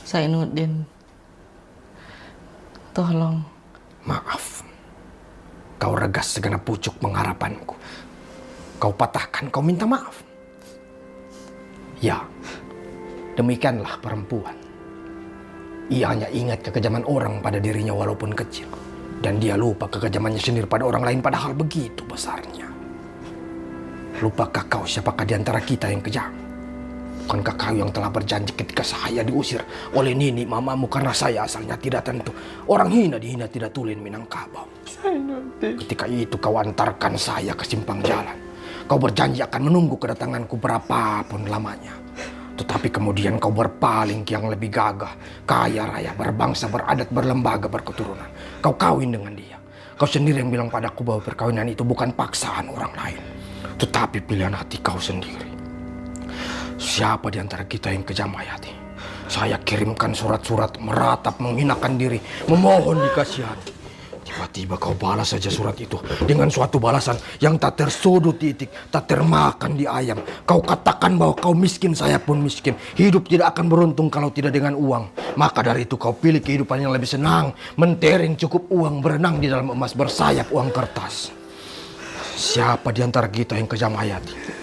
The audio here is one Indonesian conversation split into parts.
Zainuddin, tolong. Maaf, kau regas segenap pucuk pengharapanku. Kau patahkan, kau minta maaf. Ya, demikianlah perempuan. Ia hanya ingat kekejaman orang pada dirinya walaupun kecil. Dan dia lupa kekejamannya sendiri pada orang lain padahal begitu besarnya. Lupakah kau siapakah di antara kita yang kejam? Bukankah kau yang telah berjanji ketika saya diusir oleh Nini mamamu karena saya asalnya tidak tentu? Orang hina dihina tidak tulen Minangkabau. Ketika itu kau antarkan saya ke simpang jalan. Kau berjanji akan menunggu kedatanganku berapapun lamanya. Tetapi kemudian kau berpaling ke yang lebih gagah, kaya raya, berbangsa, beradat, berlembaga, berketurunan. Kau kawin dengan dia. Kau sendiri yang bilang padaku bahwa perkawinan itu bukan paksaan orang lain, tetapi pilihan hati kau sendiri. Siapa di antara kita yang kejam, Hayati? Saya kirimkan surat-surat, meratap, menghinakan diri, memohon dikasihani. Tiba-tiba kau balas saja surat itu dengan suatu balasan yang tak tersudut titik, tak termakan di ayam. Kau katakan bahwa kau miskin, saya pun miskin. Hidup tidak akan beruntung kalau tidak dengan uang. Maka dari itu kau pilih kehidupan yang lebih senang, mentereng cukup uang, berenang di dalam emas, bersayap uang kertas. Siapa di antara kita yang kejam, Hayati?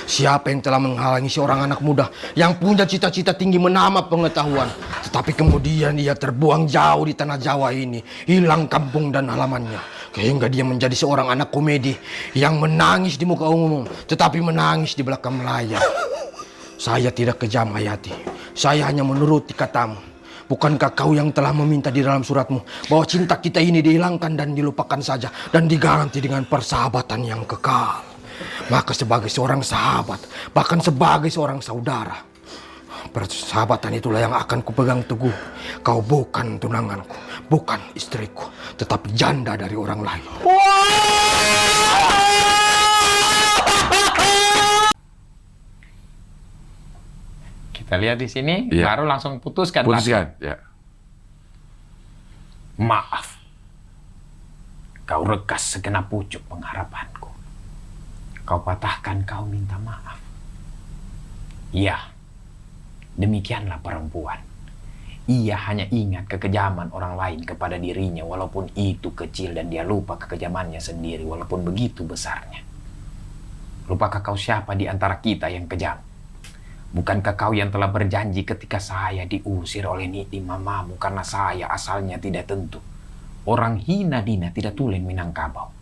Siapa yang telah menghalangi seorang anak muda yang punya cita-cita tinggi menambah pengetahuan, tetapi kemudian ia terbuang jauh di tanah Jawa ini, hilang kampung dan halamannya, sehingga dia menjadi seorang anak komedi yang menangis di muka umum, tetapi menangis di belakang layar. Saya tidak kejam, Hayati. Saya hanya menuruti katamu. Bukankah kau yang telah meminta di dalam suratmu bahwa cinta kita ini dihilangkan dan dilupakan saja dan diganti dengan persahabatan yang kekal? Maka sebagai seorang sahabat, bahkan sebagai seorang saudara, persahabatan itulah yang akan kupegang teguh. Kau bukan tunanganku, bukan istriku, tetapi janda dari orang lain. Kita lihat di sini, Ya. baru langsung putuskan. Putuskan, ya. Maaf, kau regas segenap pucuk pengharapanku. Kau patahkan, kau minta maaf. Ya, demikianlah perempuan. Ia hanya ingat kekejaman orang lain kepada dirinya walaupun itu kecil, dan dia lupa kekejamannya sendiri walaupun begitu besarnya. Lupakah kau siapa di antara kita yang kejam? Bukankah kau yang telah berjanji ketika saya diusir oleh Nini mamamu karena saya asalnya tidak tentu? Orang hina dina tidak tulen Minangkabau.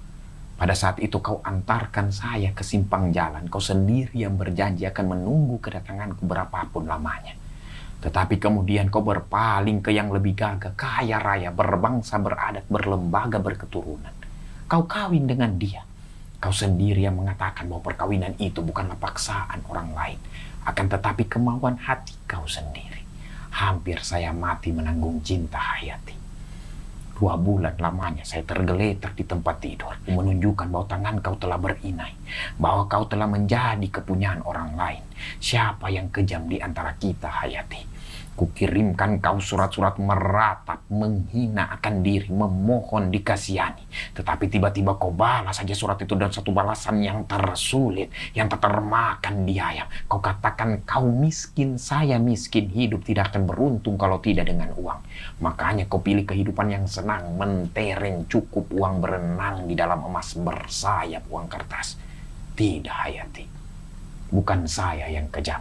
Pada saat itu kau antarkan saya ke simpang jalan. Kau sendiri yang berjanji akan menunggu kedatanganku berapapun lamanya. Tetapi kemudian kau berpaling ke yang lebih gagah, kaya raya, berbangsa, beradat, berlembaga, berketurunan. Kau kawin dengan dia. Kau sendiri yang mengatakan bahwa perkawinan itu bukanlah paksaan orang lain, akan tetapi kemauan hati kau sendiri. Hampir saya mati menanggung cinta, Hayati. 2 bulan lamanya saya tergeletak di tempat tidur, menunjukkan bahwa tangan kau telah berinai, bahwa kau telah menjadi kepunyaan orang lain. Siapa yang kejam di antara kita, Hayati? Kukirimkan kau surat-surat meratap, menghina akan diri, memohon dikasihani. Tetapi tiba-tiba kau balas saja surat itu dan satu balasan yang tersulit, yang tak termakan di ayam. Kau katakan kau miskin, saya miskin, hidup tidak akan beruntung kalau tidak dengan uang. Makanya kau pilih kehidupan yang senang, mentereng cukup uang, berenang di dalam emas, bersayap uang kertas. Tidak, Hayati. Bukan saya yang kejam.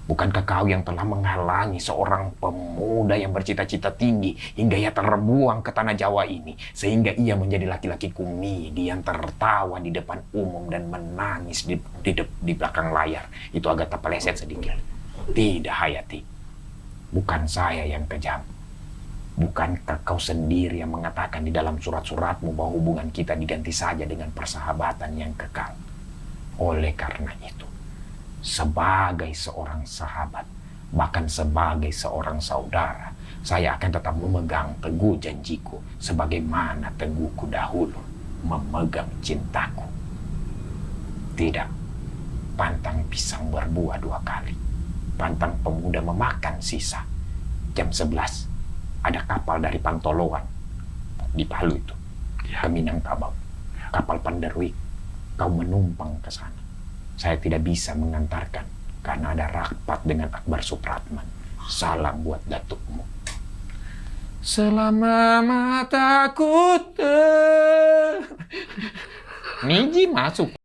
Bukankah kau yang telah menghalangi seorang pemuda yang bercita-cita tinggi hingga ia terbuang ke tanah Jawa ini, sehingga ia menjadi laki-laki komedi yang tertawa di depan umum dan menangis di belakang layar? Itu agak terpeleset sedikit. Tidak, Hayati. Bukan saya yang kejam. Bukankah kau sendiri yang mengatakan di dalam surat-suratmu bahwa hubungan kita diganti saja dengan persahabatan yang kekal? Oleh karena itu, sebagai seorang sahabat, bahkan sebagai seorang saudara, saya akan tetap memegang teguh janjiku sebagaimana teguhku dahulu memegang cintaku. Tidak, pantang pisang berbuah 2 kali. Pantang pemuda memakan sisa. Jam 11 ada kapal dari Pantoloan di Palu itu ke Minangkabau. Kapal Panderwik. Kau menumpang ke sana. Saya tidak bisa mengantarkan karena ada rapat dengan Akbar Supratman. Salam buat datukmu. Selama mataku Niji masuk.